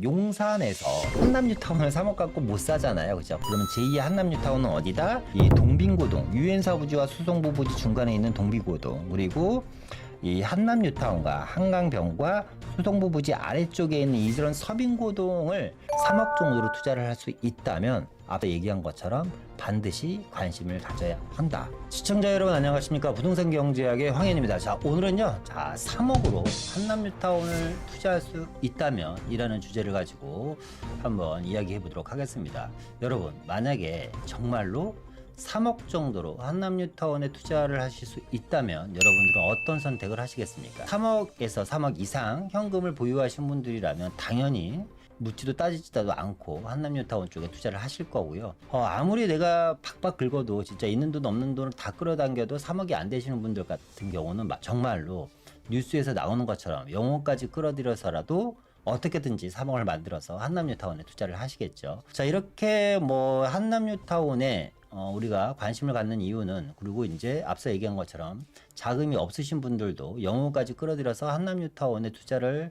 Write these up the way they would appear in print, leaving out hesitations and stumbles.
용산에서 한남뉴타운을 3억 갖고 못 사잖아요. 그죠? 그러면 제2의 한남뉴타운은 어디다? 이 동빙고동, 유엔사 부지와 수성부 부지 중간에 있는 동빙고동, 그리고 이 한남뉴타운과 한강병과 수성부 부지 아래쪽에 있는 이런 서빙고동을 3억 정도로 투자를 할 수 있다면 앞서 얘기한 것처럼 반드시 관심을 가져야 한다. 시청자 여러분 안녕하십니까? 부동산 경제학의 황현입니다. 자, 오늘은요. 3억으로 한남뉴타운을 투자할 수 있다면 이라는 주제를 가지고 한번 이야기해 보도록 하겠습니다. 여러분, 만약에 정말로 3억 정도로 한남뉴타운에 투자를 하실 수 있다면 여러분들은 어떤 선택을 하시겠습니까? 3억에서 3억 이상 현금을 보유하신 분들이라면 당연히 묻지도 따지지도 않고 한남뉴타운 쪽에 투자를 하실 거고요. 아무리 내가 박박 긁어도 진짜 있는 돈 없는 돈을 다 끌어당겨도 3억이 안 되시는 분들 같은 경우는 정말로 뉴스에서 나오는 것처럼 영혼까지 끌어들여서라도 어떻게든지 3억을 만들어서 한남뉴타운에 투자를 하시겠죠. 자, 이렇게 한남뉴타운에 우리가 관심을 갖는 이유는, 그리고 이제 앞서 얘기한 것처럼 자금이 없으신 분들도 영혼까지 끌어들여서 한남뉴타운에 투자를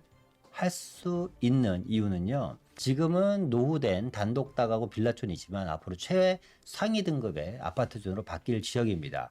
할 수 있는 이유는요. 지금은 노후된 단독 다가구 빌라촌이지만 앞으로 최상위 등급의 아파트존으로 바뀔 지역입니다.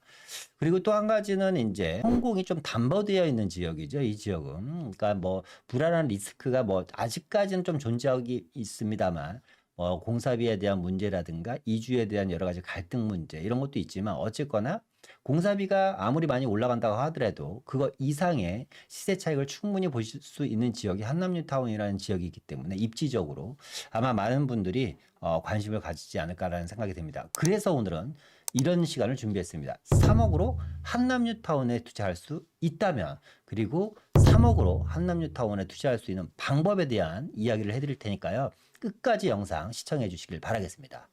그리고 또 한 가지는 이제 성공이 좀 담보되어 있는 지역이죠. 이 지역은. 그러니까 불안한 리스크가 아직까지는 좀 존재하고 있습니다만 공사비에 대한 문제라든가 이주에 대한 여러 가지 갈등 문제 이런 것도 있지만 어쨌거나 공사비가 아무리 많이 올라간다고 하더라도 그거 이상의 시세 차익을 충분히 보실 수 있는 지역이 한남뉴타운이라는 지역이기 때문에 입지적으로 아마 많은 분들이 관심을 가지지 않을까라는 생각이 듭니다. 그래서 오늘은 이런 시간을 준비했습니다. 3억으로 한남뉴타운에 투자할 수 있다면, 그리고 3억으로 한남뉴타운에 투자할 수 있는 방법에 대한 이야기를 해드릴 테니까요. 끝까지 영상 시청해 주시길 바라겠습니다.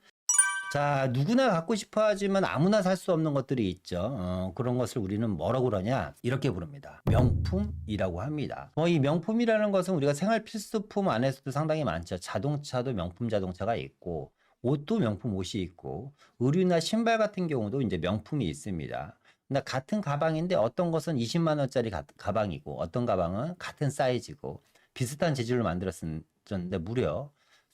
자, 누구나 갖고 싶어 하지만 아무나 살 수 없는 것들이 있죠. 그런 것을 우리는 뭐라고 그러냐? 이렇게 부릅니다. 명품이라고 합니다. 이 명품이라는 것은 우리가 생활 필수품 안에서도 상당히 많죠. 자동차도 명품 자동차가 있고, 옷도 명품 옷이 있고, 의류나 신발 같은 경우도 이제 명품이 있습니다. 근데 같은 가방인데 어떤 것은 20만 원짜리 가방이고, 어떤 가방은 같은 사이즈고, 비슷한 재질로 만들었는데 무려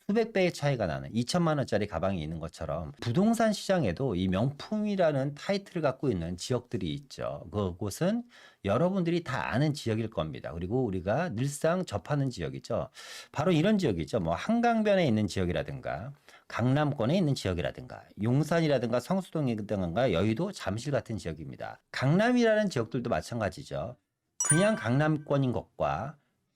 수백 배의 차이가 나는 2천만 원짜리 가방이 있는 것처럼 부동산 시장에도 이 명품이라는 타이틀을 갖고 있는 지역들이 있죠. 그곳은 여러분들이 다 아는 지역일 겁니다. 그리고 우리가 늘상 접하는 지역이죠. 바로 이런 지역이죠. 한강변에 있는 지역이라든가 강남권에 있는 지역이라든가 용산이라든가 성수동이라든가 여의도, 잠실 같은 지역입니다. 강남이라는 지역들도 마찬가지죠. 그냥 강남권인 것과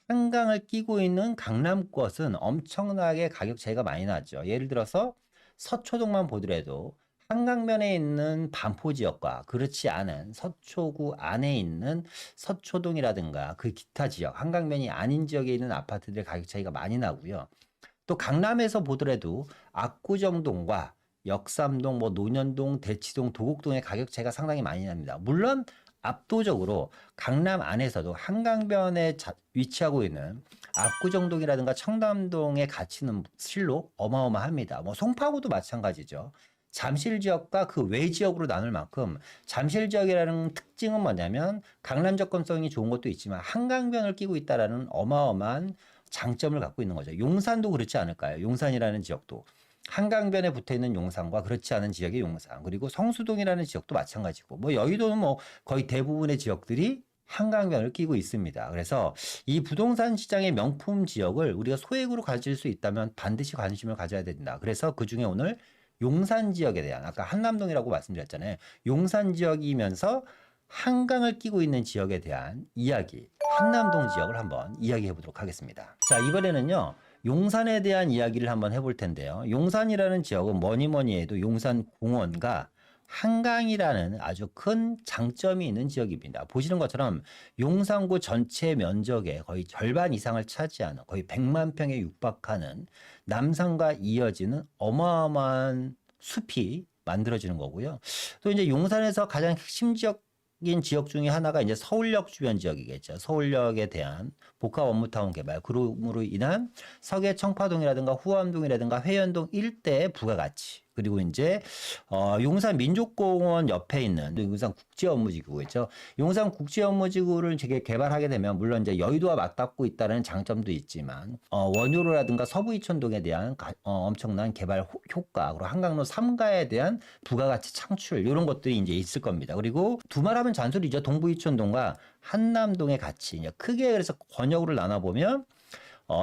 한강을 끼고 있는 강남권은 엄청나게 가격 차이가 많이 나죠. 예를 들어서 서초동만 보더라도 한강변에 있는 반포 지역과 그렇지 않은 서초구 안에 있는 서초동이라든가 그 기타 지역, 한강변이 아닌 지역에 있는 아파트들의 가격 차이가 많이 나고요. 또 강남에서 보더라도 압구정동과 역삼동, 논현동, 대치동, 도곡동의 가격 차이가 상당히 많이 납니다. 물론 압도적으로 강남 안에서도 한강변에 위치하고 있는 압구정동이라든가 청담동의 가치는 실로 어마어마합니다. 송파구도 마찬가지죠. 잠실 지역과 그 외 지역으로 나눌 만큼 잠실 지역이라는 특징은 뭐냐면 강남 접근성이 좋은 것도 있지만 한강변을 끼고 있다라는 어마어마한 장점을 갖고 있는 거죠. 용산도 그렇지 않을까요? 용산이라는 지역도 한강변에 붙어 있는 용산과 그렇지 않은 지역의 용산, 그리고 성수동이라는 지역도 마찬가지고, 여의도는 거의 대부분의 지역들이 한강변을 끼고 있습니다. 그래서 이 부동산 시장의 명품 지역을 우리가 소액으로 가질 수 있다면 반드시 관심을 가져야 된다. 그래서 그 중에 오늘 용산 지역에 대한, 아까 한남동이라고 말씀드렸잖아요. 용산 지역이면서 한강을 끼고 있는 지역에 대한 이야기, 한남동 지역을 한번 이야기해 보도록 하겠습니다. 자, 이번에는요. 용산에 대한 이야기를 한번 해볼 텐데요. 용산이라는 지역은 뭐니 해도 용산공원과 한강이라는 아주 큰 장점이 있는 지역입니다. 보시는 것처럼 용산구 전체 면적의 거의 절반 이상을 차지하는, 거의 100만 평에 육박하는 남산과 이어지는 어마어마한 숲이 만들어지는 거고요. 또 이제 용산에서 가장 핵심 지역 중에 하나가 이제 서울역 주변 지역이겠죠. 서울역에 대한 복합 업무타운 개발, 그로 인한 서계 청파동이라든가 후암동이라든가 회연동 일대의 부가가치, 그리고 이제 용산 민족공원 옆에 있는 용산 국제업무지구겠죠. 용산 국제업무지구를 개발하게 되면 물론 이제 여의도와 맞닿고 있다는 장점도 있지만 원효로라든가 서부 이촌동에 대한 엄청난 개발 효과, 그리고 한강로 3가에 대한 부가가치 창출 이런 것들이 이제 있을 겁니다. 그리고 두말하면 잔소리죠. 동부 이촌동과 한남동의 가치 크게 그래서 권역으로 나눠보면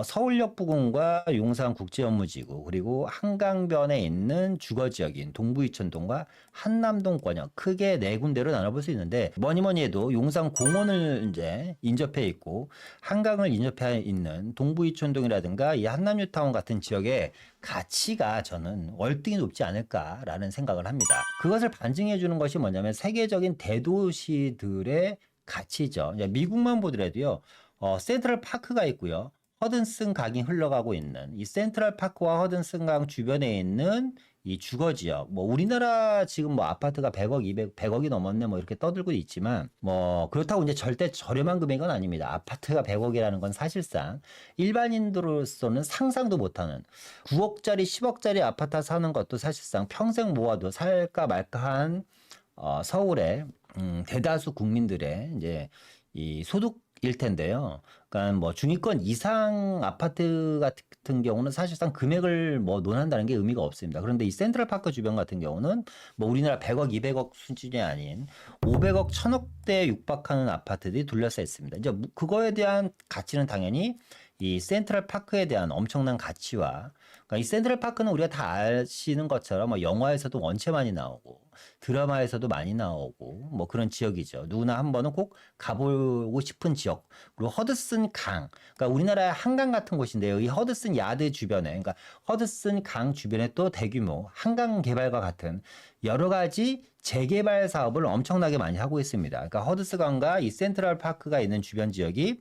서울역 부근과 용산국제업무지구 그리고 한강변에 있는 주거지역인 동부이촌동과 한남동 권역 크게 네 군데로 나눠볼 수 있는데 뭐니 해도 용산공원을 이제 인접해 있고 한강을 인접해 있는 동부이촌동이라든가 이 한남뉴타운 같은 지역의 가치가 저는 월등히 높지 않을까라는 생각을 합니다. 그것을 반증해 주는 것이 뭐냐면 세계적인 대도시들의 가치죠. 미국만 보더라도요. 센트럴 파크가 있고요. 허든슨 강이 흘러가고 있는 이 센트럴 파크와 허든슨 강 주변에 있는 이 주거 지역, 뭐 우리나라 지금 뭐 아파트가 100억, 100억이 넘었네 뭐 이렇게 떠들고 있지만 뭐 그렇다고 이제 절대 저렴한 금액은 아닙니다. 아파트가 100억이라는 건 사실상 일반인들로서는 상상도 못하는 9억짜리, 10억짜리 아파트 사는 것도 사실상 평생 모아도 살까 말까한 서울의 대다수 국민들의 이제 이 소득일 텐데요. 그러니까 뭐 중위권 이상 아파트 같은 경우는 사실상 금액을 뭐 논한다는 게 의미가 없습니다. 그런데 이 센트럴파크 주변 같은 경우는 뭐 우리나라 100억, 200억 수준이 아닌 500억, 1000억대에 육박하는 아파트들이 둘러싸여 있습니다. 이제 그거에 대한 가치는 당연히 이 센트럴파크에 대한 엄청난 가치와 그러니까 이 센트럴파크는 우리가 다 아시는 것처럼 뭐 영화에서도 원체 많이 나오고 드라마에서도 많이 나오고 뭐 그런 지역이죠. 누구나 한 번은 꼭 가보고 싶은 지역. 그리고 허드슨 강. 그러니까 우리나라의 한강 같은 곳인데요. 이 허드슨 야드 주변에 그러니까 허드슨 강 주변에 또 대규모 한강 개발과 같은 여러 가지 재개발 사업을 엄청나게 많이 하고 있습니다. 그러니까 허드슨 강과 이 센트럴 파크가 있는 주변 지역이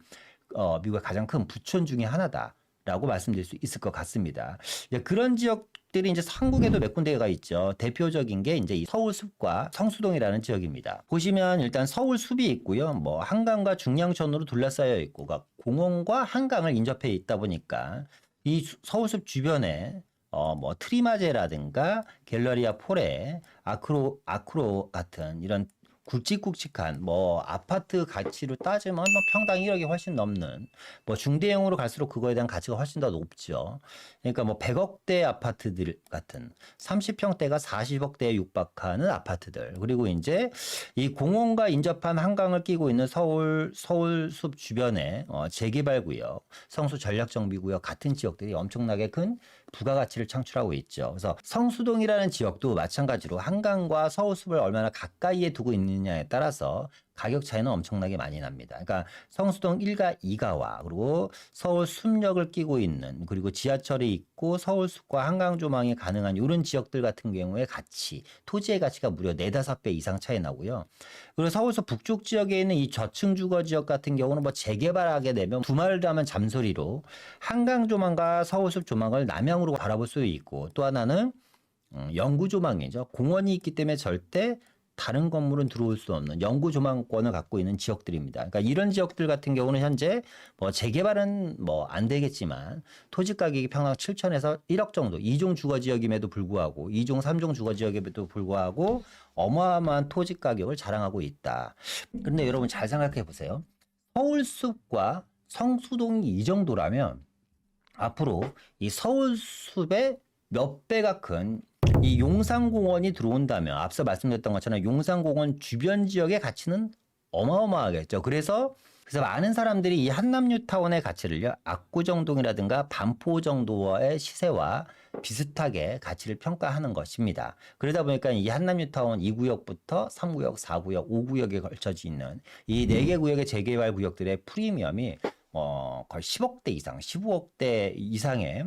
미국의 가장 큰 부촌 중에 하나다라고 말씀드릴 수 있을 것 같습니다. 그런 지역들이 이제 한국에도 몇 군데가 있죠. 대표적인 게 이제 서울숲과 성수동이라는 지역입니다. 보시면 일단 서울숲이 있고요. 뭐 한강과 중량천으로 둘러싸여 있고, 그러니까 공원과 한강을 인접해 있다 보니까 이 서울숲 주변에 뭐 트리마제라든가 갤러리아 포레, 아크로 같은 이런 굵직굵직한 뭐 아파트 가치로 따지면 뭐 평당 1억이 훨씬 넘는 뭐 중대형으로 갈수록 그거에 대한 가치가 훨씬 더 높죠. 그러니까 뭐 100억대 아파트들 같은 30평대가 40억대에 육박하는 아파트들 그리고 이제 이 공원과 인접한 한강을 끼고 있는 서울숲 주변에 재개발구역, 성수 전략정비구역 같은 지역들이 엄청나게 큰 부가가치를 창출하고 있죠. 그래서 성수동이라는 지역도 마찬가지로 한강과 서울숲을 얼마나 가까이에 두고 있느냐에 따라서 가격 차이는 엄청나게 많이 납니다. 그러니까 성수동 1가 2가와 그리고 서울숲역을 끼고 있는 그리고 지하철이 있고 서울숲과 한강 조망이 가능한 이런 지역들 같은 경우에 가치, 토지의 가치가 무려 4, 5배 이상 차이 나고요. 그리고 서울숲 북쪽 지역에 있는 이 저층 주거 지역 같은 경우는 뭐 재개발하게 되면 두말하면 잠소리로 한강 조망과 서울숲 조망을 남향으로 바라볼 수 있고 또 하나는 영구 조망이죠. 공원이 있기 때문에 절대 다른 건물은 들어올 수 없는 영구 조망권을 갖고 있는 지역들입니다. 그러니까 이런 지역들 같은 경우는 현재 뭐 재개발은 뭐 안 되겠지만 토지 가격이 평당 7천에서 1억 정도 2종 주거 지역임에도 불구하고 2종 3종 주거 지역임에도 불구하고 어마어마한 토지 가격을 자랑하고 있다. 그런데 여러분 잘 생각해 보세요. 서울숲과 성수동이 이 정도라면 앞으로 이 서울숲의 몇 배가 큰 이 용산공원이 들어온다면 앞서 말씀드렸던 것처럼 용산공원 주변 지역의 가치는 어마어마하겠죠. 그래서 많은 사람들이 이 한남뉴타운의 가치를요. 압구정동이라든가 반포 정도의 시세와 비슷하게 가치를 평가하는 것입니다. 그러다 보니까 이 한남뉴타운 2구역부터 3구역, 4구역, 5구역에 걸쳐져 있는 이 4개 구역의 재개발 구역들의 프리미엄이 거의 10억대 이상, 15억대 이상의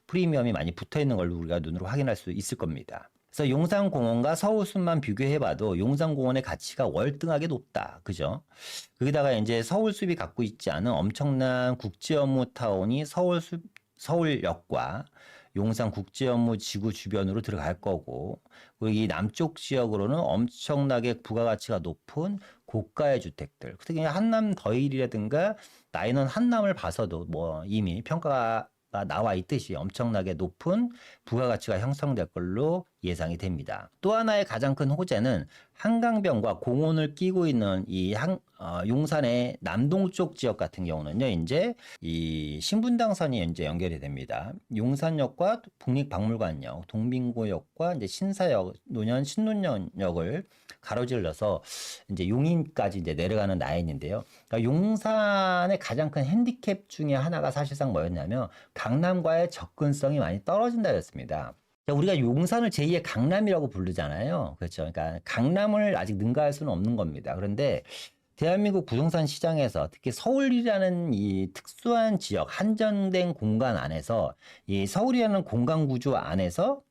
프리미엄이 많이 붙어 있는 걸 우리가 눈으로 확인할 수 있을 겁니다. 그래서 용산공원과 서울숲만 비교해봐도 용산공원의 가치가 월등하게 높다. 그죠? 거기다가 이제 서울숲이 갖고 있지 않은 엄청난 국제업무타운이 서울역과 용산국제업무지구 주변으로 들어갈 거고, 그리고 이 남쪽 지역으로는 엄청나게 부가가치가 높은 고가의 주택들, 특히 한남 더힐이라든가 나인원 한남을 봐서도 뭐 이미 평가가 나와 있듯이 엄청나게 높은 부가가치가 형성될 걸로 예상이 됩니다. 또 하나의 가장 큰 호재는 한강변과 공원을 끼고 있는 이 용산의 남동쪽 지역 같은 경우는요, 이제 이 신분당선이 이제 연결이 됩니다. 용산역과 국립박물관역, 동빙고역과 이제 신사역, 신논현역을 가로질러서 이제 용인까지 이제 내려가는 라인인데요. 그러니까 용산의 가장 큰 핸디캡 중에 하나가 사실상 뭐였냐면 강남과의 접근성이 많이 떨어진다 였습니다. 우리가 용산을 제2의 강남이라고 부르잖아요. 그렇죠. 그러니까 강남을 아직 능가할 수는 없는 겁니다. 그런데 대한민국 부동산 시장에서 특히 서울이라는 이 특수한 지역, 한정된 공간 안에서 이 서울이라는 공간 구조 안에서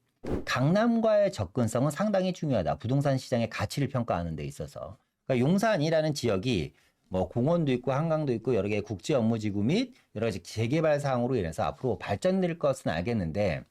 강남과의 접근성은 상당히 중요하다. 부동산 시장의 가치를 평가하는 데 있어서. 그러니까 용산이라는 지역이 뭐 공원도 있고 한강도 있고 여러 개의 국제 업무지구 및 여러 가지 재개발 사항으로 인해서 앞으로 발전될 것은 알겠는데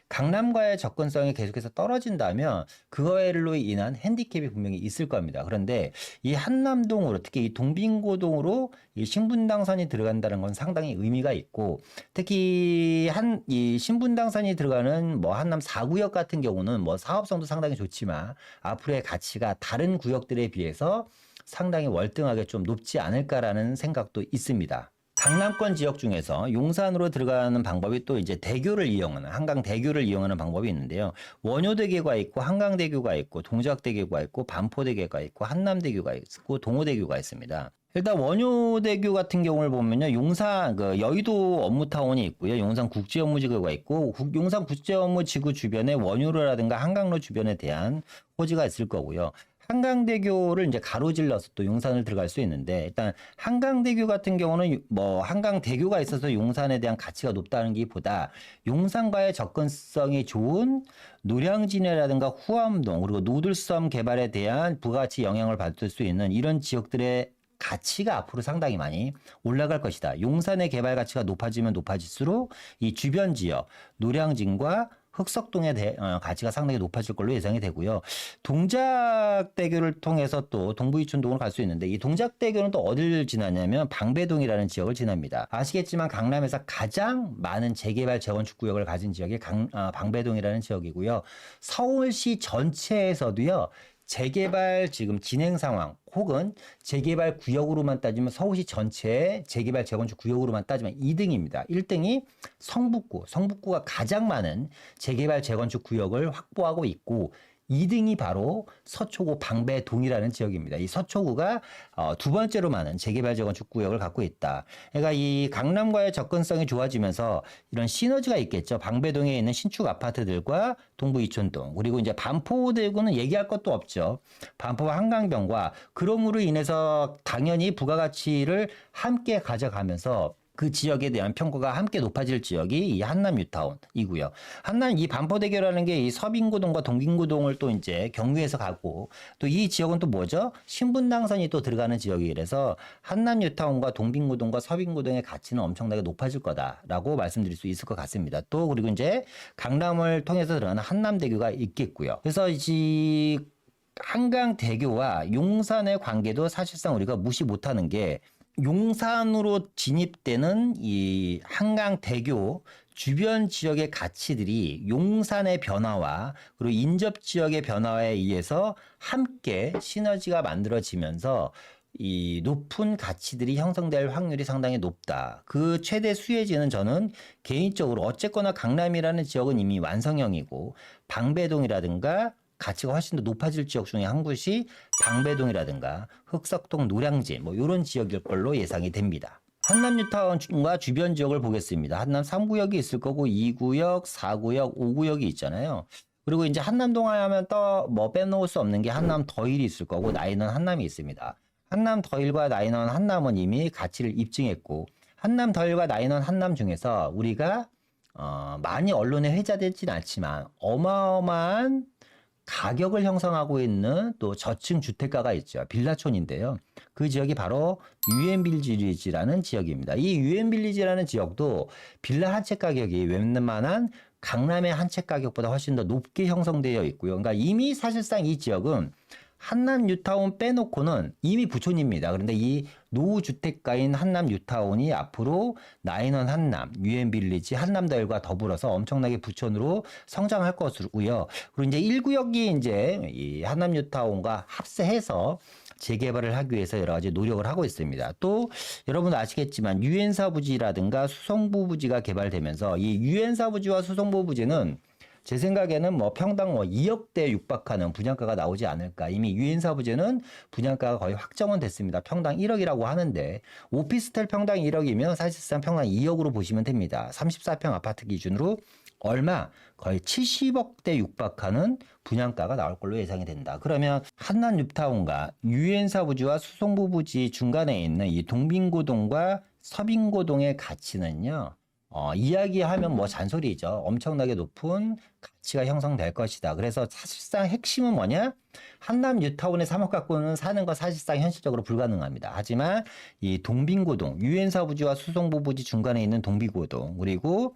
강남과의 접근성이 계속해서 떨어진다면 그거로 인한 핸디캡이 분명히 있을 겁니다. 그런데 이 한남동으로 특히 이 동빙고동으로 이 신분당선이 들어간다는 건 상당히 의미가 있고 특히 이 신분당선이 들어가는 뭐 한남 4구역 같은 경우는 뭐 사업성도 상당히 좋지만 앞으로의 가치가 다른 구역들에 비해서 상당히 월등하게 좀 높지 않을까라는 생각도 있습니다. 강남권 지역 중에서 용산으로 들어가는 방법이 또 이제 대교를 이용하는 한강대교를 이용하는 방법이 있는데요. 원효대교가 있고 한강대교가 있고 동작대교가 있고 반포대교가 있고 한남대교가 있고 동호대교가 있습니다. 일단 원효대교 같은 경우를 보면요. 용산 여의도 업무타운이 있고요. 용산 국제업무지구가 있고 용산 국제업무지구 주변에 원효로라든가 한강로 주변에 대한 호지가 있을 거고요. 한강대교를 이제 가로질러서 또 용산을 들어갈 수 있는데 일단 한강대교 같은 경우는 뭐 한강대교가 있어서 용산에 대한 가치가 높다는 게보다 용산과의 접근성이 좋은 노량진이라든가 후암동 그리고 노들섬 개발에 대한 부가가치 영향을 받을 수 있는 이런 지역들의 가치가 앞으로 상당히 많이 올라갈 것이다. 용산의 개발 가치가 높아지면 높아질수록 이 주변 지역 노량진과 흑석동의 가치가 상당히 높아질 걸로 예상이 되고요. 동작대교를 통해서 또 동부이촌동으로 갈 수 있는데 이 동작대교는 또 어디를 지나냐면 방배동이라는 지역을 지납니다. 아시겠지만 강남에서 가장 많은 재개발 재건축 구역을 가진 지역이 방배동이라는 지역이고요. 서울시 전체에서도요. 재개발 지금 진행 상황 혹은 재개발 구역으로만 따지면 서울시 전체의 재개발 재건축 구역으로만 따지면 2등입니다. 1등이 성북구가 가장 많은 재개발 재건축 구역을 확보하고 있고 2등이 바로 서초구 방배동이라는 지역입니다. 이 서초구가 두 번째로 많은 재개발 재건축 구역을 갖고 있다. 그러니까 이 강남과의 접근성이 좋아지면서 이런 시너지가 있겠죠. 방배동에 있는 신축 아파트들과 동부 이촌동 그리고 이제 반포대구는 얘기할 것도 없죠. 반포와 한강변과 그럼으로 인해서 당연히 부가가치를 함께 가져가면서 그 지역에 대한 평가가 함께 높아질 지역이 이 한남 뉴타운이고요. 이 반포대교라는 게 이 서빙고동과 동빙고동을 또 이제 경유해서 가고 또 이 지역은 또 뭐죠? 신분당선이 또 들어가는 지역이라서 한남 뉴타운과 동빙고동과 서빙고동의 가치는 엄청나게 높아질 거다라고 말씀드릴 수 있을 것 같습니다. 또 그리고 이제 강남을 통해서 들어가는 한남대교가 있겠고요. 그래서 이 한강대교와 용산의 관계도 사실상 우리가 무시 못하는 게 용산으로 진입되는 이 한강대교 주변 지역의 가치들이 용산의 변화와 그리고 인접 지역의 변화에 의해서 함께 시너지가 만들어지면서 이 높은 가치들이 형성될 확률이 상당히 높다. 그 최대 수혜지는 저는 개인적으로 어쨌거나 강남이라는 지역은 이미 완성형이고 방배동이라든가 가치가 훨씬 더 높아질 지역 중에 한 곳이 방배동이라든가 흑석동, 노량진 뭐 이런 지역일 걸로 예상이 됩니다. 한남 뉴타운과 주변 지역을 보겠습니다. 한남 3구역이 있을 거고 2구역, 4구역, 5구역이 있잖아요. 그리고 이제 한남동 하면 또 뭐 빼놓을 수 없는 게 한남 더힐이 있을 거고 나인원 한남이 있습니다. 한남 더힐과 나인원 한남은 이미 가치를 입증했고 한남 더힐과 나인원 한남 중에서 우리가 많이 언론에 회자되진 않지만 어마어마한 가격을 형성하고 있는 또 저층 주택가가 있죠. 빌라촌인데요. 그 지역이 바로 유엔빌리지라는 지역입니다. 이 유엔빌리지라는 지역도 빌라 한 채 가격이 웬만한 강남의 한 채 가격보다 훨씬 더 높게 형성되어 있고요. 그러니까 이미 사실상 이 지역은 한남 뉴타운 빼놓고는 이미 부촌입니다. 그런데 이 노후주택가인 한남 뉴타운이 앞으로 나인원 한남, 유엔빌리지, 한남더일과 더불어서 엄청나게 부촌으로 성장할 것이고요. 그리고 이제 1구역이 이제 이 한남 뉴타운과 합세해서 재개발을 하기 위해서 여러 가지 노력을 하고 있습니다. 또 여러분 아시겠지만 유엔사 부지라든가 수성부 부지가 개발되면서 이 유엔사 부지와 수성부 부지는 제 생각에는 뭐 평당 뭐 2억대 육박하는 분양가가 나오지 않을까. 이미 유엔사 부지는 분양가가 거의 확정은 됐습니다. 평당 1억이라고 하는데 오피스텔 평당 1억이면 사실상 평당 2억으로 보시면 됩니다. 34평 아파트 기준으로 얼마? 거의 70억대 육박하는 분양가가 나올 걸로 예상이 된다. 그러면 한남 뉴타운과 유엔사 부지와 수성부 부지 중간에 있는 이 동빙고동과 서빙고동의 가치는요. 이야기하면 뭐 잔소리죠. 엄청나게 높은 가치가 형성될 것이다. 그래서 사실상 핵심은 뭐냐? 한남 뉴타운에 3억 갖고는 사는 거 사실상 현실적으로 불가능합니다. 하지만 이 동빙고동, 유엔사 부지와 수성부 부지 중간에 있는 동빙고동, 그리고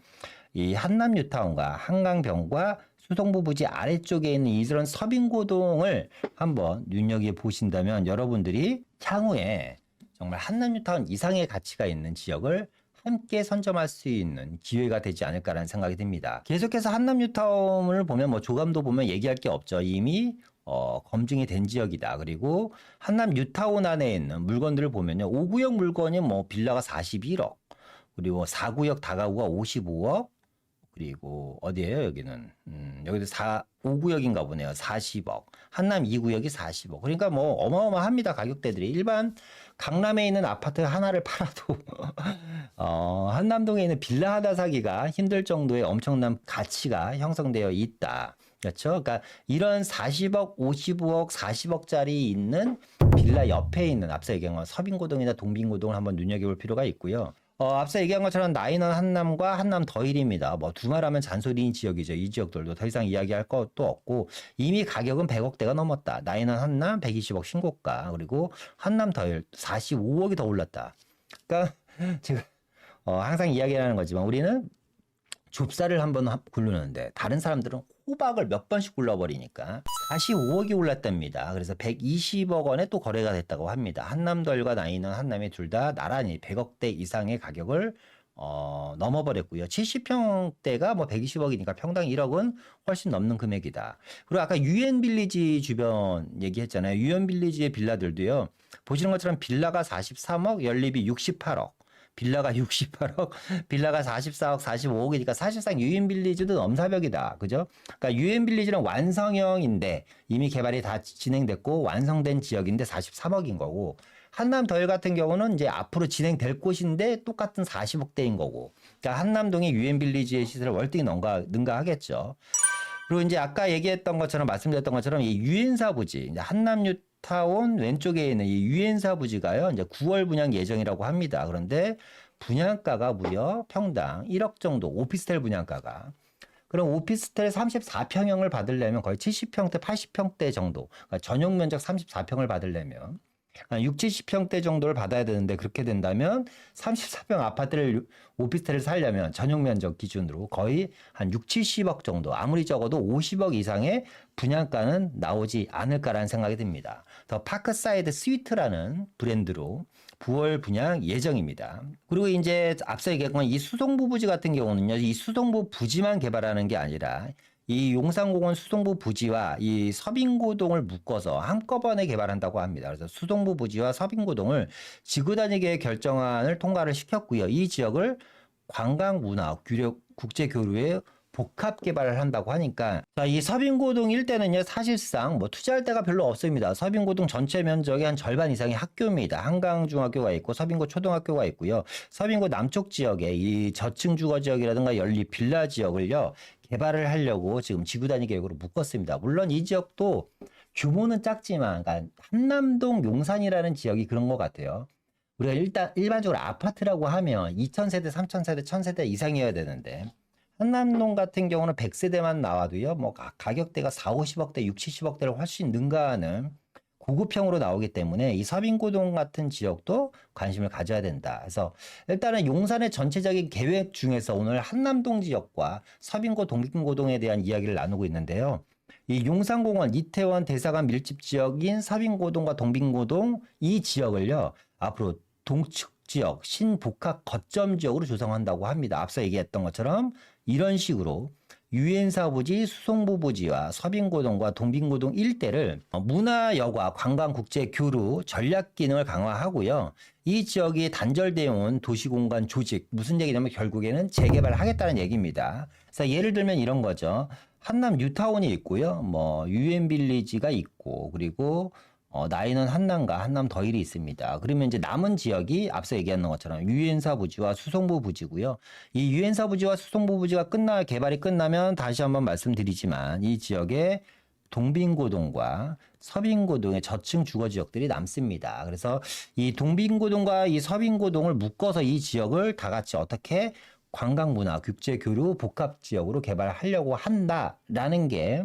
이 한남 뉴타운과 한강병과 수성부 부지 아래쪽에 있는 이런 서빙고동을 한번 눈여겨보신다면 여러분들이 향후에 정말 한남 뉴타운 이상의 가치가 있는 지역을 함께 선점할 수 있는 기회가 되지 않을까라는 생각이 듭니다. 계속해서 한남 뉴타운을 보면 뭐 조감도 보면 얘기할 게 없죠. 이미 검증이 된 지역이다. 그리고 한남 뉴타운 안에 있는 물건들을 보면요. 5구역 물건이 뭐 빌라가 41억, 그리고 4구역 다가구가 55억, 그리고 어디예요 여기는? 여기도 5구역인가 보네요. 40억. 한남 2구역이 40억. 그러니까 뭐 어마어마합니다. 가격대들이. 일반 강남에 있는 아파트 하나를 팔아도 한남동에 있는 빌라 하나 사기가 힘들 정도의 엄청난 가치가 형성되어 있다. 그렇죠? 그러니까 이런 40억, 55억, 40억짜리 있는 빌라 옆에 있는 앞서 얘기한 건 서빙고동이나 동빙고동을 한번 눈여겨볼 필요가 있고요. 앞서 얘기한 것처럼 나인원 한남과 한남 더일입니다. 뭐 두말하면 잔소리인 지역이죠. 이 지역들도 더 이상 이야기할 것도 없고 이미 가격은 100억대가 넘었다. 나인원 한남 120억 신고가, 그리고 한남 더일 45억이 더 올랐다. 그러니까 제가 항상 이야기하는 거지만 우리는 좁쌀을 한번 굴르는데 다른 사람들은 호박을 몇 번씩 굴러버리니까 45억이 올랐답니다. 그래서 120억 원에 또 거래가 됐다고 합니다. 한남더일과 나인원 한남이 둘 다 나란히 100억대 이상의 가격을 넘어버렸고요. 70평대가 뭐 120억이니까 평당 1억은 훨씬 넘는 금액이다. 그리고 아까 유엔빌리지 주변 얘기했잖아요. 유엔빌리지의 빌라들도요. 보시는 것처럼 빌라가 43억, 연립이 68억. 빌라가 68억, 빌라가 44억, 45억이니까 사실상 유엔빌리지도 넘사벽이다. 그죠? 그러니까 유엔빌리지는 완성형인데 이미 개발이 다 진행됐고 완성된 지역인데 43억인 거고, 한남더일 같은 경우는 이제 앞으로 진행될 곳인데 똑같은 40억대인 거고, 그러니까 한남동의 유엔빌리지의 시세를 월등히 능가하겠죠. 그리고 이제 아까 얘기했던 것처럼 말씀드렸던 것처럼 이 유엔사 부지, 이제 한남 뉴타운 왼쪽에 있는 이 유엔사 부지가요, 이제 9월 분양 예정이라고 합니다. 그런데 분양가가 무려 평당 1억 정도, 오피스텔 분양가가. 그럼 오피스텔 34평형을 받으려면 거의 70평대, 80평대 정도, 그러니까 전용 면적 34평을 받으려면 한 6, 70평대 정도를 받아야 되는데, 그렇게 된다면 34평 아파트를 오피스텔을 살려면 전용 면적 기준으로 거의 한 6, 70억 정도, 아무리 적어도 50억 이상의 분양가는 나오지 않을까라는 생각이 듭니다. 더 파크사이드 스위트라는 브랜드로 9월 분양 예정입니다. 그리고 이제 앞서 얘기했던 이 수성부 부지 같은 경우는요, 이 수성부 부지만 개발하는 게 아니라 이 용산공원 수성부 부지와 이 서빙고동을 묶어서 한꺼번에 개발한다고 합니다. 그래서 수성부 부지와 서빙고동을 지구단위계획 결정안을 통과를 시켰고요. 이 지역을 관광문화, 국제교류에 복합 개발을 한다고 하니까, 이 서빙고동 일대는요, 사실상 뭐 투자할 데가 별로 없습니다. 서빙고동 전체 면적의 한 절반 이상이 학교입니다. 한강중학교가 있고 서빙고 초등학교가 있고요. 서빙고 남쪽 지역에 이 저층 주거 지역이라든가 연립 빌라 지역을요, 개발을 하려고 지금 지구단위 계획으로 묶었습니다. 물론 이 지역도 규모는 작지만, 그러니까 한남동 용산이라는 지역이 그런 것 같아요. 우리가 일반적으로 아파트라고 하면 2000세대, 3000세대, 1000세대 이상이어야 되는데, 한남동 같은 경우는 100세대만 나와도요, 뭐 가격대가 4, 50억대, 6, 70억대를 훨씬 능가하는 고급형으로 나오기 때문에 이 서빙고동 같은 지역도 관심을 가져야 된다. 그래서 일단은 용산의 전체적인 계획 중에서 오늘 한남동 지역과 서빙고 동빙고동에 대한 이야기를 나누고 있는데요. 이 용산공원, 이태원, 대사관 밀집 지역인 서빙고동과 동빙고동 이 지역을요, 앞으로 동축 지역, 신복합 거점 지역으로 조성한다고 합니다. 앞서 얘기했던 것처럼 이런 식으로 유엔사 부지, 수송부 부지와 서빙고동과 동빙고동 일대를 문화여과, 관광국제교류, 전략 기능을 강화하고요. 이 지역이 단절되어 온 도시공간 조직, 무슨 얘기냐면 결국에는 재개발을 하겠다는 얘기입니다. 그래서 예를 들면 이런 거죠. 한남 뉴타운이 있고요. 뭐 유엔빌리지가 있고, 그리고 나인원 한남과 한남 더힐이 있습니다. 그러면 이제 남은 지역이 앞서 얘기했던 것처럼 유엔사 부지와 수송부 부지고요. 이 유엔사 부지와 수송부 부지가 개발이 끝나면 다시 한번 말씀드리지만 이 지역에 동빙고동과 서빙고동의 저층 주거 지역들이 남습니다. 그래서 이 동빙고동과 이 서빙고동을 묶어서 이 지역을 다 같이 어떻게 관광문화, 국제교류, 복합 지역으로 개발하려고 한다라는 게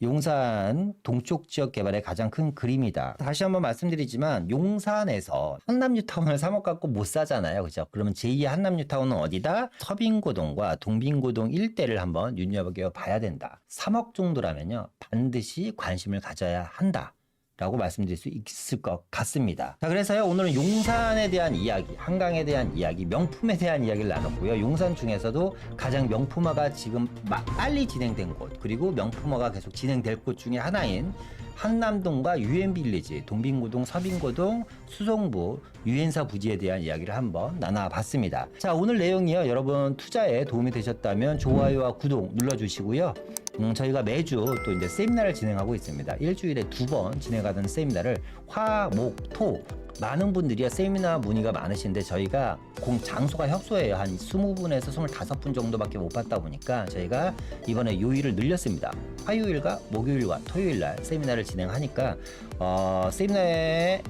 용산 동쪽 지역 개발의 가장 큰 그림이다. 다시 한번 말씀드리지만 용산에서 한남뉴타운을 3억 갖고 못 사잖아요. 그죠? 그러면 제2의 한남뉴타운은 어디다? 서빙고동과 동빙고동 일대를 한번 눈여겨봐야 된다. 3억 정도라면요. 반드시 관심을 가져야 한다. 라고 말씀드릴 수 있을 것 같습니다. 자, 그래서요, 오늘은 용산에 대한 이야기, 한강에 대한 이야기, 명품에 대한 이야기를 나눴고요. 용산 중에서도 가장 명품화가 지금 빨리 진행된 곳, 그리고 명품화가 계속 진행될 곳 중에 하나인 한남동과 유엔빌리지, 동빙고동, 서빙고동, 수송부, 유엔사 부지에 대한 이야기를 한번 나눠봤습니다. 자, 오늘 내용이요, 여러분 투자에 도움이 되셨다면 좋아요와 구독 눌러주시고요. 저희가 매주 또 이제 세미나를 진행하고 있습니다. 일주일에 2번 진행하던 세미나를 화, 목, 토. 많은 분들이 세미나 문의가 많으신데 저희가 장소가 협소해요. 한 20분에서 25분 정도밖에 못 받다 보니까 저희가 이번에 요일을 늘렸습니다. 화요일과 목요일과 토요일 날 세미나를 진행하니까 세미나에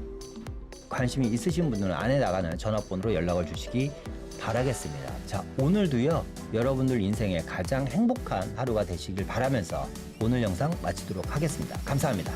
관심이 있으신 분들은 안에 나가는 전화번호로 연락을 주시기 바라겠습니다. 자, 오늘도요, 여러분들 인생의 가장 행복한 하루가 되시길 바라면서 오늘 영상 마치도록 하겠습니다. 감사합니다.